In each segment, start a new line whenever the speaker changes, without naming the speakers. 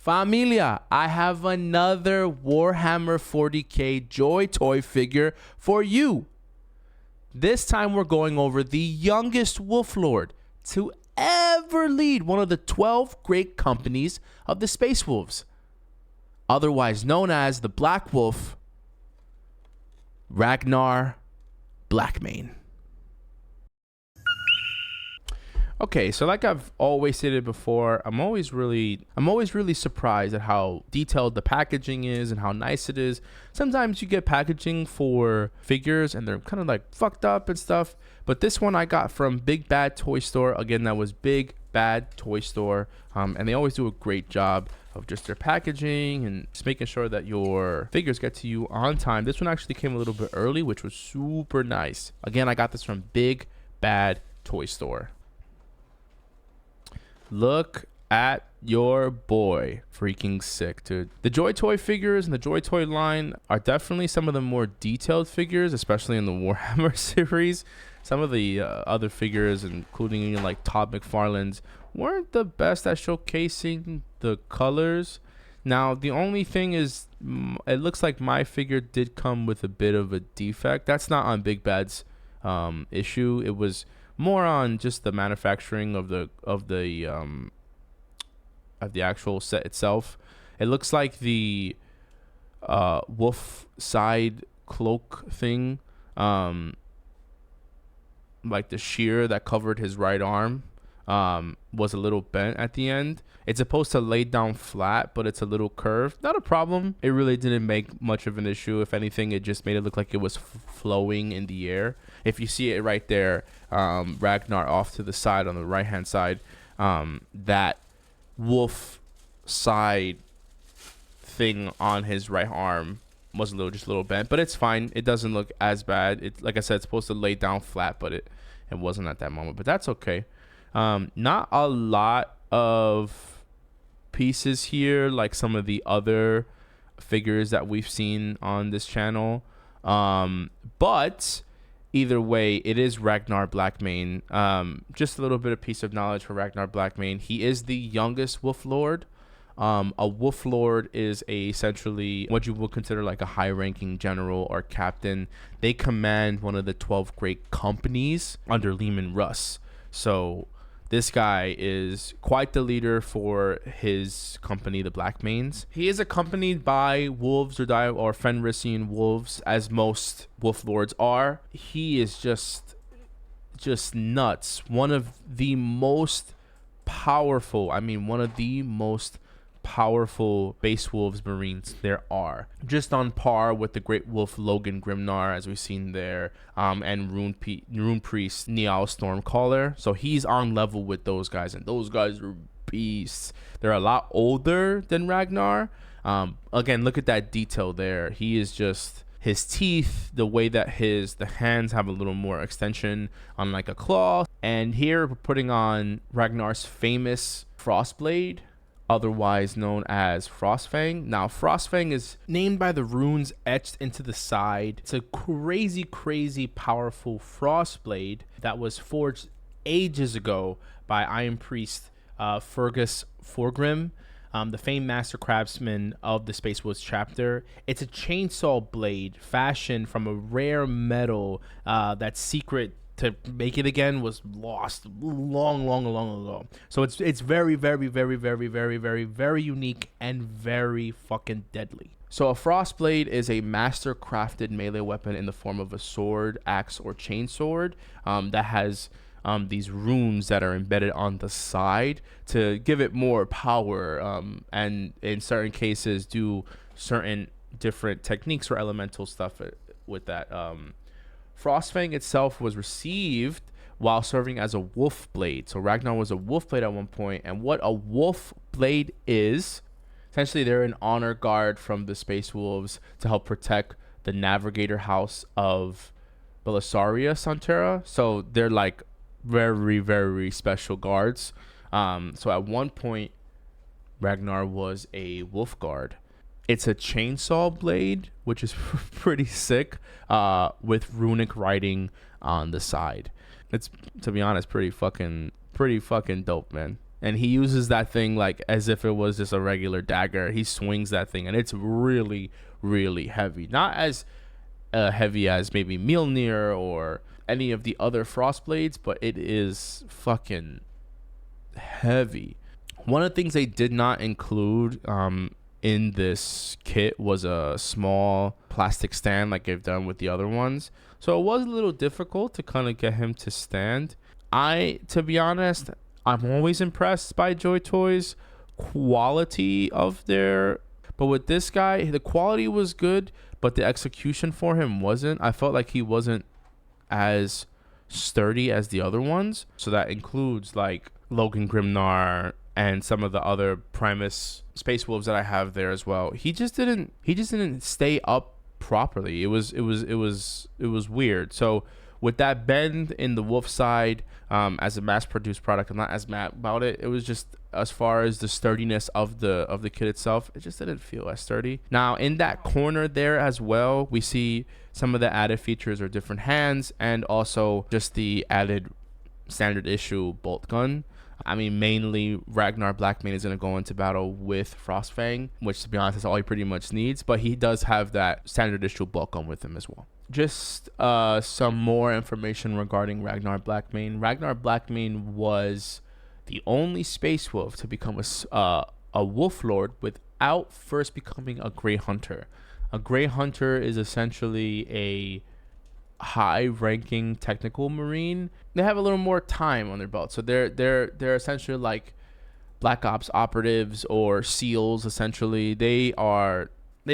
Familia, I have another Warhammer 40k Joytoy figure for you. This time we're going over the youngest Wolf Lord to ever lead one of the 12 great companies of the Space Wolves, otherwise known as the Black Wolf, Ragnar Blackmane. Okay, so like I've always stated before, I'm always really surprised at how detailed the packaging is and how nice it is. Sometimes you get packaging for figures and they're kind of like fucked up and stuff, but this one I got from Big Bad Toy Store. Again, that was Big Bad Toy Store, and they always do a great job of just their packaging and just making sure that your figures get to you on time. This one actually came a little bit early, which was super nice. Again, I got this from Big Bad Toy Store. Look at your boy, freaking sick, dude. The Joytoy figures and the Joytoy line are definitely some of the more detailed figures, especially in the Warhammer series. Some of the other figures, including like Todd McFarlane's, weren't the best at showcasing the colors. Now, the only thing is, it looks like my figure did come with a bit of a defect. That's not on Big Bad's issue. It was more on just the manufacturing of the actual set itself. It looks like the wolf side cloak thing, like the shear that covered his right arm, was a little bent at the end. It's supposed to lay down flat, but it's a little curved. Not a problem. It really didn't make much of an issue. If anything, it just made it look like it was flowing in the air. If you see it right there, Ragnar off to the side on the right hand side, that wolf side thing on his right arm was just a little bent, but it's fine. It doesn't look as bad. It, like I said, it's supposed to lay down flat, but it wasn't at that moment, but that's okay. Not a lot of pieces here like some of the other figures that we've seen on this channel, but either way, it is Ragnar Blackmane. Just a little bit of piece of knowledge for Ragnar Blackmane. He is the youngest Wolf Lord. A Wolf Lord is essentially what you would consider like a high-ranking general or captain. They command one of the 12 great companies under Leman Russ. So this guy is quite the leader for his company, the Blackmanes. He is accompanied by wolves or Fenrisian wolves, as most Wolf Lords are. He is just nuts. One of the most powerful, powerful base wolves marines there are, just on par with the great wolf Logan Grimnar, as we've seen there, and rune priest Niall Stormcaller. So he's on level with those guys, and those guys are beasts. They're a lot older than Ragnar. Again, look at that detail there. He is just, his teeth, the way that the hands have a little more extension on like a claw. And here we're putting on Ragnar's famous Frostblade, otherwise known as Frostfang. Now, Frostfang is named by the runes etched into the side. It's a crazy powerful Frostblade that was forged ages ago by Iron Priest Fergus Forgrim, the famed master craftsman of the Space Wolves chapter. It's a chainsaw blade fashioned from a rare metal that's secret to make it again was lost long ago. So it's very unique and very fucking deadly. So a Frostblade is a master crafted melee weapon in the form of a sword, axe, or chainsword that has these runes that are embedded on the side to give it more power, and in certain cases do certain different techniques or elemental stuff with that. Frostfang itself was received while serving as a wolf blade. So Ragnar was a wolf blade at one point, and what a wolf blade is, essentially they're an honor guard from the Space Wolves to help protect the Navigator House of Belisaria Sonterra. So they're like very special guards. So at one point Ragnar was a wolf guard. It's a chainsaw blade, which is pretty sick, with runic writing on the side. It's, to be honest, pretty fucking dope, man. and he uses that thing like as if it was just a regular dagger. He swings that thing, and it's really, really heavy. Not as heavy as maybe Mjolnir or any of the other frost blades, but it is fucking heavy. One of the things they did not include in this kit was a small plastic stand like they've done with the other ones. So it was a little difficult to kind of get him to stand. To be honest, I'm always impressed by Joytoy's quality of their, but with this guy, the quality was good, but the execution for him wasn't. I felt like he wasn't as sturdy as the other ones. So that includes like Logan Grimnar and some of the other Primus Space Wolves that I have there as well. He just didn't stay up properly. It was weird. So with that bend in the wolf side, as a mass-produced product, I'm not as mad about it. It was just, as far as the sturdiness of the kit itself, it just didn't feel as sturdy. Now in that corner there as well, we see some of the added features or different hands, and also just the added standard issue bolt gun. I mean, mainly Ragnar Blackmane is going to go into battle with Frostfang, which to be honest is all he pretty much needs, but he does have that standard issue bolt gun with him as well. Just some more information regarding Ragnar Blackmane. Ragnar Blackmane was the only space wolf to become a wolf lord without first becoming a Grey Hunter. A Grey Hunter is essentially a high-ranking technical marine. They have a little more time on their belt, so they're essentially like Black Ops operatives or SEALs. Essentially, they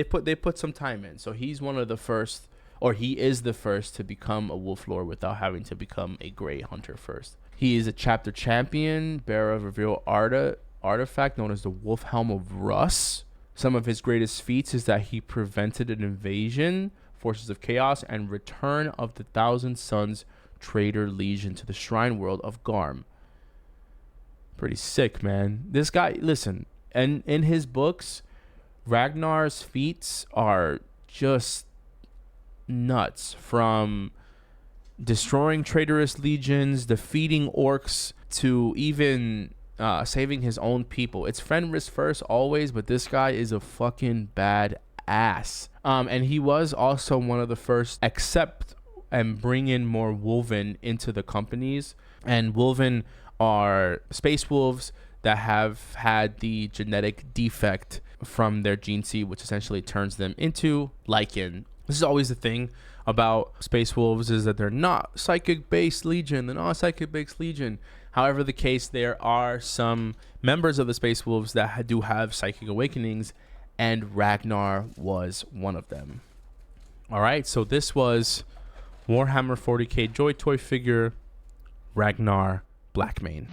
put some time in. So he's one of the first, or he is the first to become a wolf lord without having to become a Grey Hunter first. He is a chapter champion, bearer of a reveal artifact known as the Wolf Helm of Russ. Some of his greatest feats is that he prevented an invasion, Forces of Chaos, and return of the Thousand Sons Traitor Legion to the Shrine World of Garm. Pretty sick, man. This guy, listen, and in his books, Ragnar's feats are just nuts. From destroying traitorous legions, defeating orcs, to even saving his own people. It's Fenris first always, but this guy is a fucking bad ass. And he was also one of the first accept and bring in more Wolven into the companies. And Wolven are space wolves that have had the genetic defect from their gene seed, which essentially turns them into Lycan. This is always the thing about space wolves, is that they're not psychic-based legion. They're not a psychic-based legion. However the case, there are some members of the space wolves that do have psychic awakenings, and Ragnar was one of them. All right, so this was Warhammer 40k Joytoy figure Ragnar Blackmane.